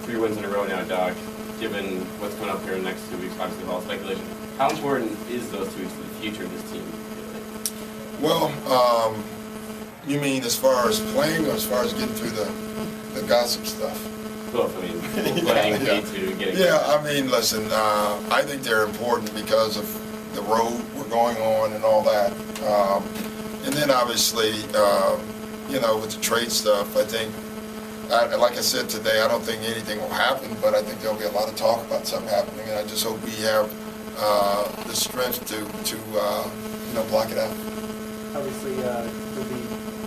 3 wins in a row now, Doc. Given what's coming up here in the next 2 weeks, obviously with all speculation, how important is those 2 weeks to the future of this team? Well, you mean as far as playing or as far as getting through the gossip stuff? Both. I mean, playing to getting. Yeah, I mean, listen, I think they're important because of the road we're going on and all that. And then obviously, with the trade stuff, I think, like I said today, I don't think anything will happen, but I think there'll be a lot of talk about something happening, and I just hope we have the strength to block it out. Obviously, there'll be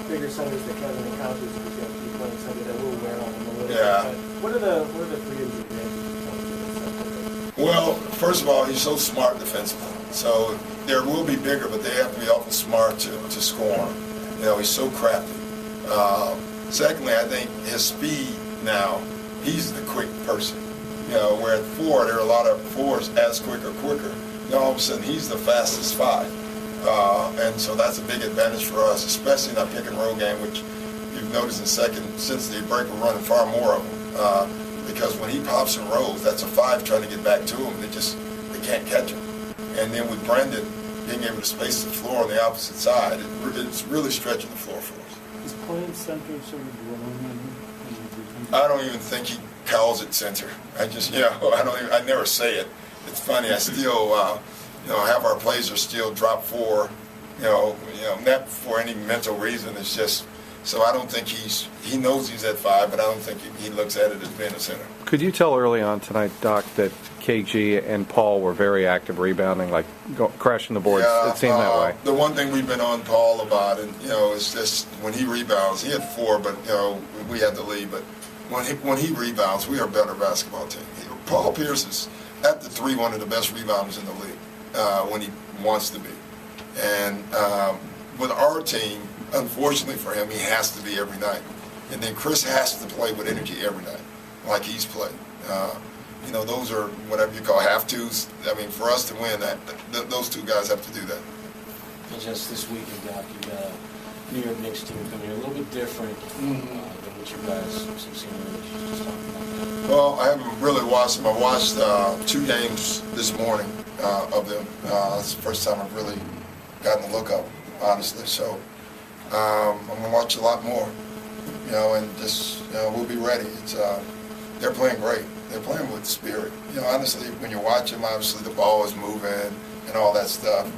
bigger centers that Kevin encounters if he's going to keep playing Sunday that will wear on him a little bit. What are the freedoms advantages? Well, first of all, he's so smart defensively. So there will be bigger, but they have to be awful smart to score. He's so crafty. Secondly, I think his speed now, he's the quick person. Where at 4, there are a lot of 4s as quick or quicker. All of a sudden, he's the fastest 5. And so that's a big advantage for us, especially in that pick and roll game, which you've noticed in second, since the break, we're running far more of them. Because when he pops and rolls, that's a 5 trying to get back to him. They can't catch him. And then with Brandon being able to space the floor on the opposite side, it's really stretching the floor for us. Is playing center sort of growing? I don't even think he calls it center. I never say it. It's funny. I still, have our plays are still drop 4, not for any mental reason. It's just, so I don't think he knows he's at 5, but I don't think he looks at it as being a center. Could you tell early on tonight, Doc, that KG and Paul were very active rebounding, like crashing the boards? Yeah, it seemed that way. The one thing we've been on Paul about, and is just when he rebounds, he had 4, but we had the lead. But when he rebounds, we are a better basketball team. Paul Pierce is at the 3 one of the best rebounders in the league when he wants to be. And with our team, unfortunately for him, he has to be every night. And then Chris has to play with energy every night, like he's played. Those are whatever you call have-tos. I mean, for us to win, those 2 guys have to do that. And just this weekend, Doc, you got a New York Knicks team coming here a little bit different than what you guys have seen. Just talking about that. Well, I haven't really watched them. I watched 2 games this morning of them. It's the first time I've really gotten a look at them, honestly. So I'm going to watch a lot more, and just, we'll be ready. They're playing great. They're playing with spirit. Honestly, when you watch them, obviously the ball is moving and all that stuff.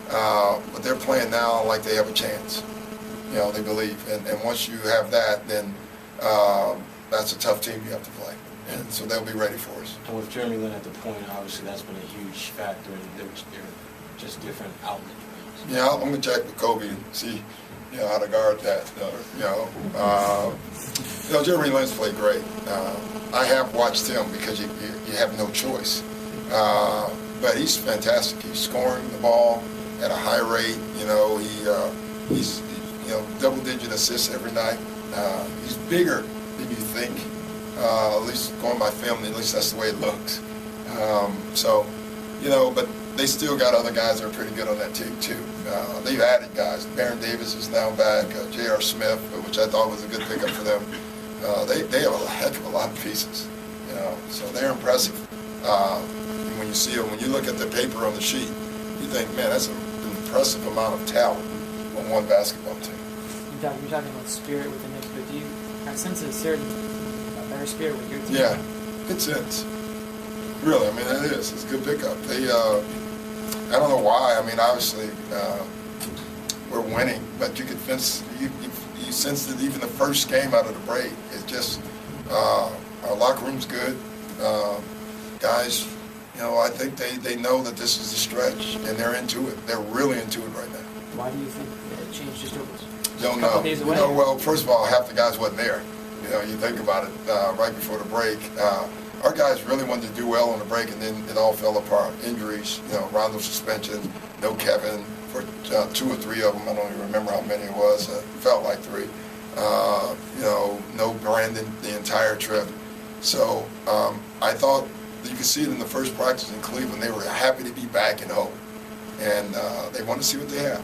But they're playing now like they have a chance. They believe. And once you have that, then that's a tough team you have to play. And so they'll be ready for us. And with Jeremy Lin at the point, obviously that's been a huge factor, and they're just different outlets. Yeah, I'm going to check with Kobe and see, how to guard that. Jeremy Lin's played great. I have watched him because you have no choice. But he's fantastic. He's scoring the ball at a high rate. He's double-digit assists every night. He's bigger than you think. At least going by film, at least that's the way it looks. But they still got other guys that are pretty good on that team too. They've added guys. Baron Davis is now back. J.R. Smith, which I thought was a good pickup for them. They have a heck of a lot of pieces. So they're impressive. When you see them, when you look at the paper on the sheet, you think, man, that's an impressive amount of talent on one basketball team. You're talking about spirit with the Knicks, but do you sense a better spirit with your team? Yeah, good sense. Really, it is. It's a good pickup. They, I don't know why. Obviously, we're winning, but you could sense you sensed it even the first game out of the break. It's just our locker room's good. Guys, I think they know that this is a stretch, and they're into it. They're really into it right now. Why do you think that it changed just over Don't a know. couple days away? Well, first of all, half the guys wasn't there. You think about it right before the break. Our guys really wanted to do well on the break, and then it all fell apart. Injuries, Rondo suspension, no Kevin for 2 or 3 of them. I don't even remember how many it was. It felt like 3. No Brandon the entire trip. So I thought you could see it in the first practice in Cleveland. They were happy to be back and home, and they wanted to see what they have.